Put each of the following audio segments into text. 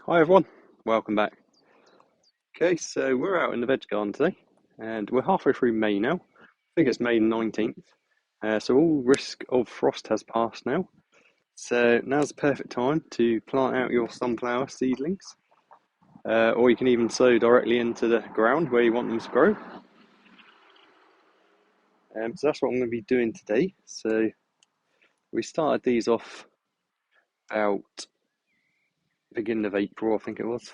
Hi everyone, welcome back. Okay, so we're out in the veg garden today, and we're halfway through May now. I think it's May 19th, so all risk of frost has passed now. So now's the perfect time to plant out your sunflower seedlings, or you can even sow directly into the ground where you want them to grow. So that's what I'm going to be doing today. So we started these off about beginning of April, I think it was.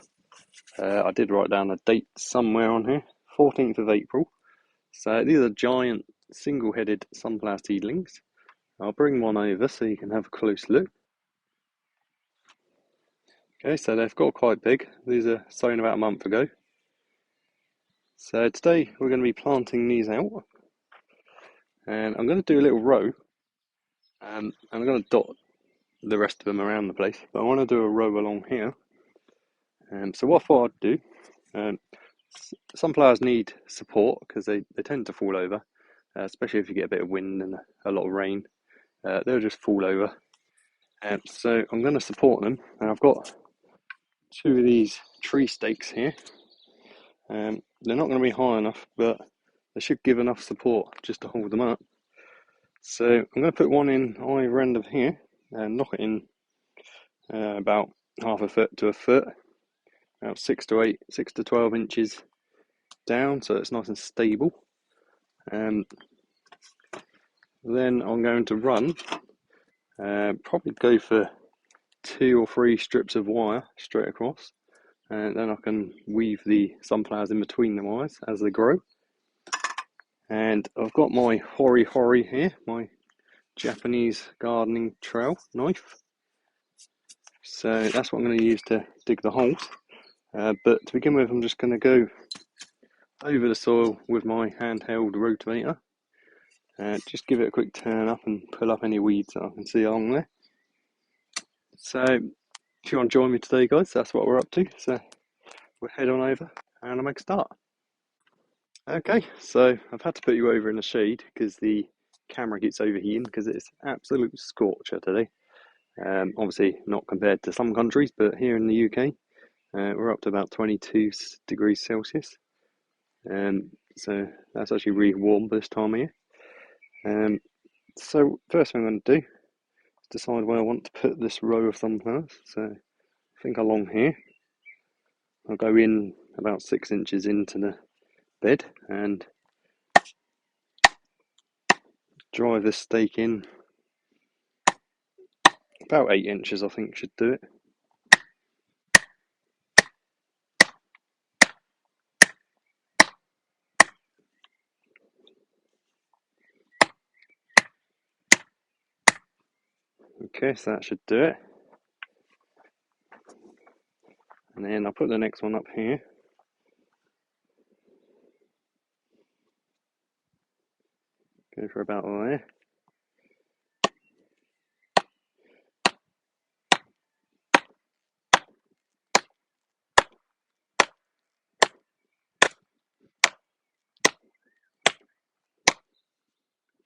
I did write down a date somewhere on here, 14th of April. So these are giant single-headed sunflower seedlings. I'll bring one over so you can have a close look. Okay, so they've got quite big. These are sown about a month ago. So today we're going to be planting these out, and I'm going to do a little row, and I'm going to dot the rest of them around the place, but I want to do a row along here. So what I thought I'd do, sunflowers need support because they tend to fall over, especially if you get a bit of wind and a lot of rain. They'll just fall over. So I'm going to support them, and I've got two of these tree stakes here. They're not going to be high enough, but they should give enough support just to hold them up. So I'm going to put one in either end of here and knock it in about half a foot to a foot, about 6 to 12 inches down, so it's nice and stable. Then I'm going to run, probably go for 2 or 3 strips of wire straight across, and then I can weave the sunflowers in between the wires as they grow. And I've got my hori hori here, my Japanese gardening trowel knife. So that's what I'm going to use to dig the holes. But to begin with, I'm just going to go over the soil with my handheld rotator. Just give it a quick turn up and pull up any weeds that I can see along there. So if you want to join me today, guys, that's what we're up to. So we'll head on over and I'll make a start. Okay, so I've had to put you over in the shade because the camera gets overheating because it's absolute scorcher today. Obviously not compared to some countries, but here in the UK, we're up to about 22 degrees Celsius. So that's actually really warm this time of year. So first thing I'm going to do is decide where I want to put this row of sunflowers. So I think along here, I'll go in about 6 inches into the bed and drive this stake in about 8 inches, I think should do it. Okay, so that should do it. And then I'll put the next one up here. Go for about there.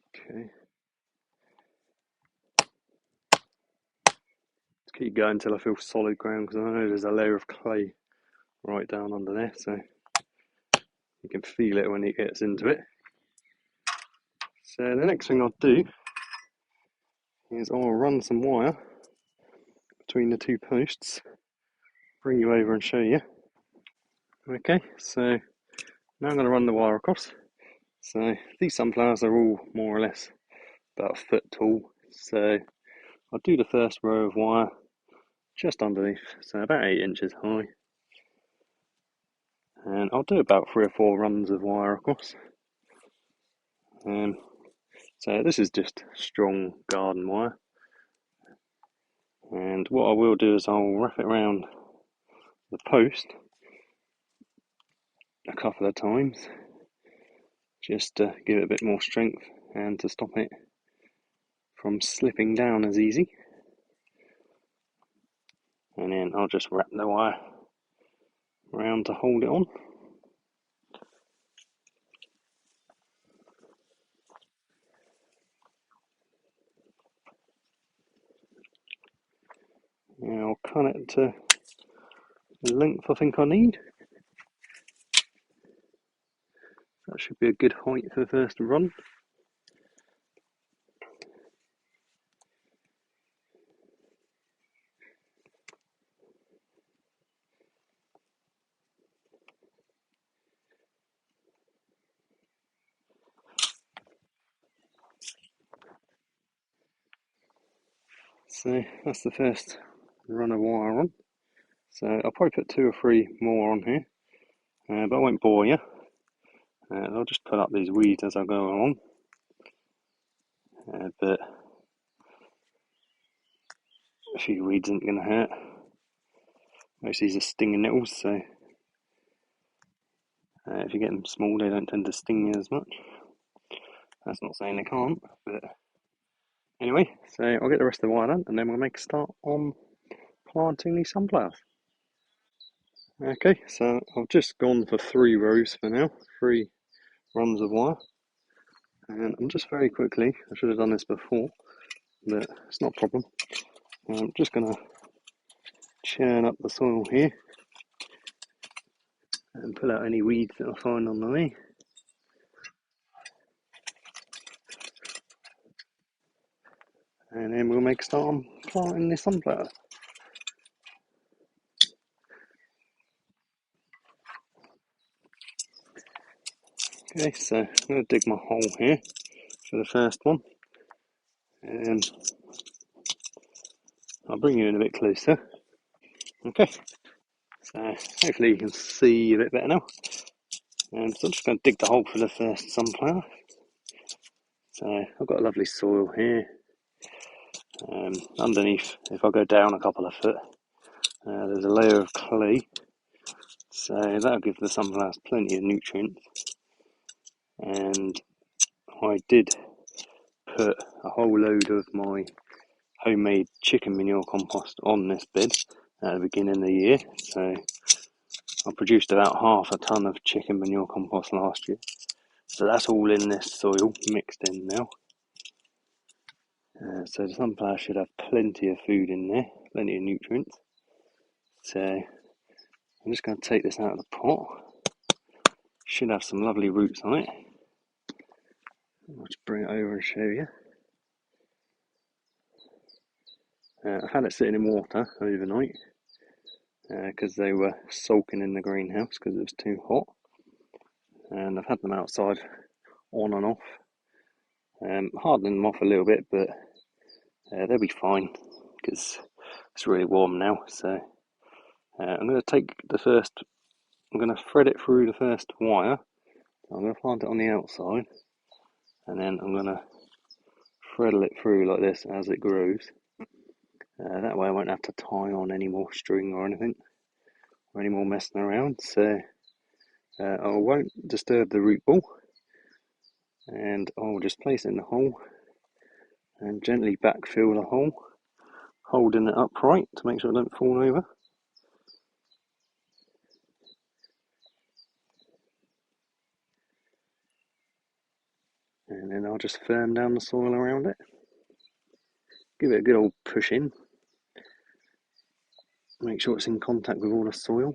Okay. Just keep going until I feel solid ground because I know there's a layer of clay right down under there, so you can feel it when it gets into it. So the next thing I'll do is I'll run some wire between the two posts, bring you over and show you. Okay, so now I'm going to run the wire across. So these sunflowers are all more or less about a foot tall, so I'll do the first row of wire just underneath, so about 8 inches high, and I'll do about 3 or 4 runs of wire across. So this is just strong garden wire, and what I will do is I'll wrap it around the post a couple of times just to give it a bit more strength and to stop it from slipping down as easy. And then I'll just wrap the wire around to hold it on. And I'll cut it to length I think I need. That should be a good height for the first run. So that's the first run of wire on. So I'll probably put 2 or 3 more on here, but I won't bore you. I'll just put up these weeds as I go along. But a few weeds isn't going to hurt. Most of these are stinging nettles, so if you get them small, they don't tend to sting you as much. That's not saying they can't, but anyway, so I'll get the rest of the wire done, and then we'll make a start on planting these sunflowers. Okay, so I've just gone for 3 rows for now, 3 runs of wire, and I'm just very quickly, I should have done this before, but it's not a problem. I'm just going to churn up the soil here and pull out any weeds that I find on the way. And then we'll make a start on planting the sunflower. Okay, so I'm going to dig my hole here for the first one. And I'll bring you in a bit closer. Okay, so hopefully you can see a bit better now. And so I'm just going to dig the hole for the first sunflower. So I've got a lovely soil here. Underneath, if I go down a couple of foot, there's a layer of clay. So that'll give the sunflowers plenty of nutrients. And I did put a whole load of my homemade chicken manure compost on this bed at the beginning of the year. So I produced about half a ton of chicken manure compost last year. So that's all in this soil, mixed in now. So the sunflower should have plenty of food in there, plenty of nutrients. So I'm just going to take this out of the pot. Should have some lovely roots on it. I'll just bring it over and show you. I had it sitting in water overnight because they were sulking in the greenhouse because it was too hot. And I've had them outside on and off, hardening them off a little bit, but they'll be fine because it's really warm now. So I'm going to take the first, I'm going to thread it through the first wire. I'm going to plant it on the outside, and then I'm going to thread it through like this as it grows. That way I won't have to tie on any more string or anything, or any more messing around. So I won't disturb the root ball, and I'll just place it in the hole and gently backfill the hole, holding it upright to make sure it don't fall over. And then I'll just firm down the soil around it. Give it a good old push in. Make sure it's in contact with all the soil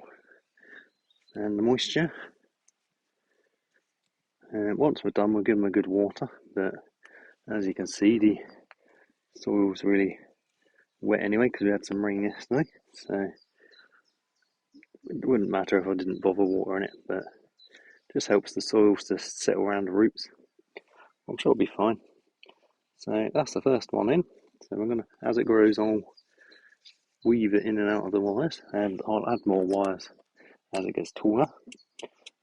and the moisture. And once we're done, we'll give them a good water. But as you can see, the soil's really wet anyway because we had some rain yesterday. So it wouldn't matter if I didn't bother watering it, but it just helps the soil to settle around the roots. I'm sure it'll be fine. So that's the first one in. So we're gonna, as it grows, I'll weave it in and out of the wires, and I'll add more wires as it gets taller.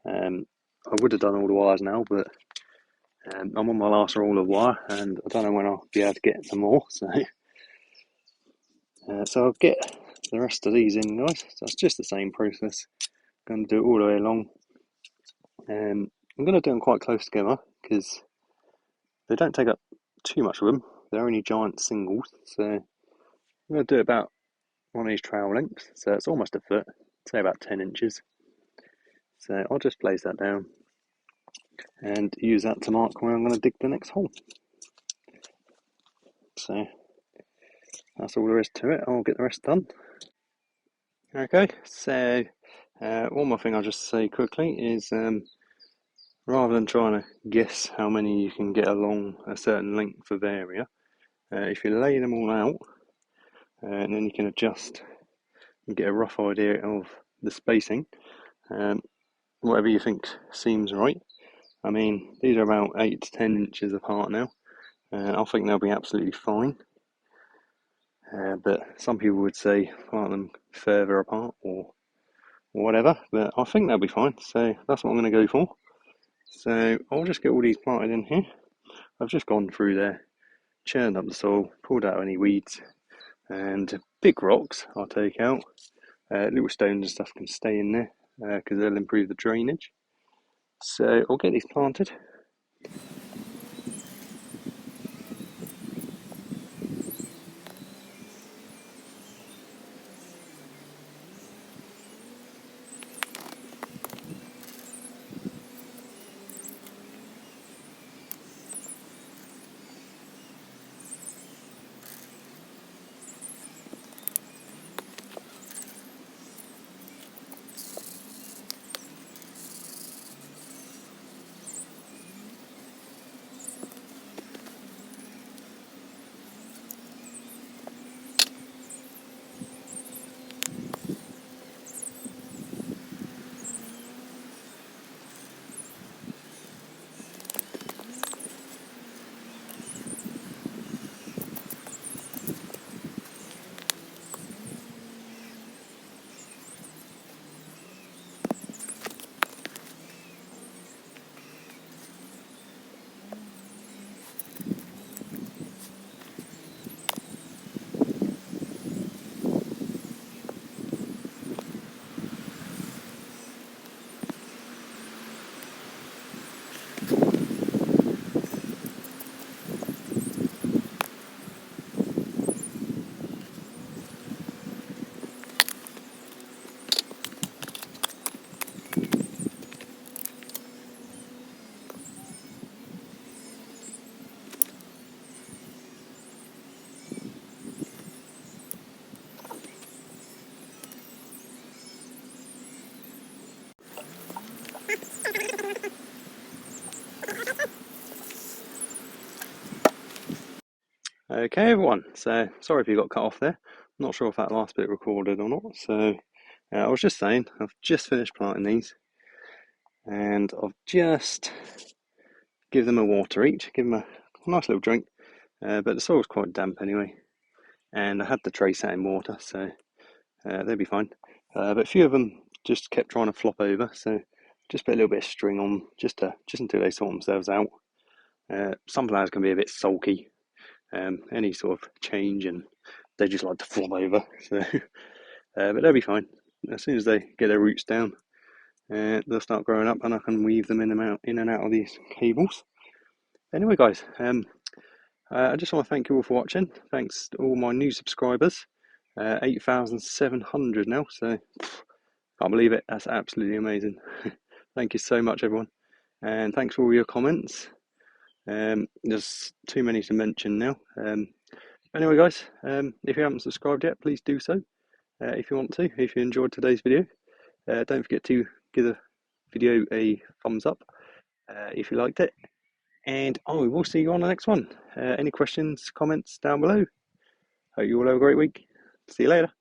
I would have done all the wires now, but I'm on my last roll of wire, and I don't know when I'll be able to get some more. So, so I'll get the rest of these in, guys. So it's just the same process. I'm going to do it all the way along. I'm going to do them quite close together because they don't take up too much room. They're only giant singles, so I'm going to do about one of these trowel lengths. So it's almost a foot, say about 10 inches. So I'll just place that down and use that to mark where I'm going to dig the next hole. So that's all there is to it. I'll get the rest done. Okay, so one more thing I'll just say quickly is rather than trying to guess how many you can get along a certain length of area, if you lay them all out, and then you can adjust and get a rough idea of the spacing, um, whatever you think seems right. I mean, these are about 8 to 10 inches apart now, and I think they'll be absolutely fine. But some people would say plant them further apart or whatever, but I think they'll be fine, so that's what I'm going to go for. So I'll just get all these planted in here. I've just gone through there, churned up the soil, pulled out any weeds, and big rocks I'll take out. Little stones and stuff can stay in there because they'll improve the drainage. So I'll get these planted. Okay, everyone. So sorry if you got cut off there. I'm not sure if that last bit recorded or not. So I was just saying, I've just finished planting these, and I've just give them a water each, give them a nice little drink. But the soil's quite damp anyway, and I had the tray set in water, so they'll be fine. But a few of them just kept trying to flop over, so just put a little bit of string on just until they sort themselves out. Some flowers can be a bit sulky, any sort of change, and they just like to flop over. So, but they'll be fine as soon as they get their roots down. They'll start growing up, and I can weave them in and out of these cables. Anyway, guys, I just want to thank you all for watching. Thanks to all my new subscribers, 8,700 now. So, can't believe it. That's absolutely amazing. Thank you so much, everyone, and thanks for all your comments. There's too many to mention now. Anyway, guys, if you haven't subscribed yet, please do so. If you want to, if you enjoyed today's video, don't forget to give the video a thumbs up if you liked it. And I will see you on the next one. Any questions, comments down below. Hope you all have a great week. See you later.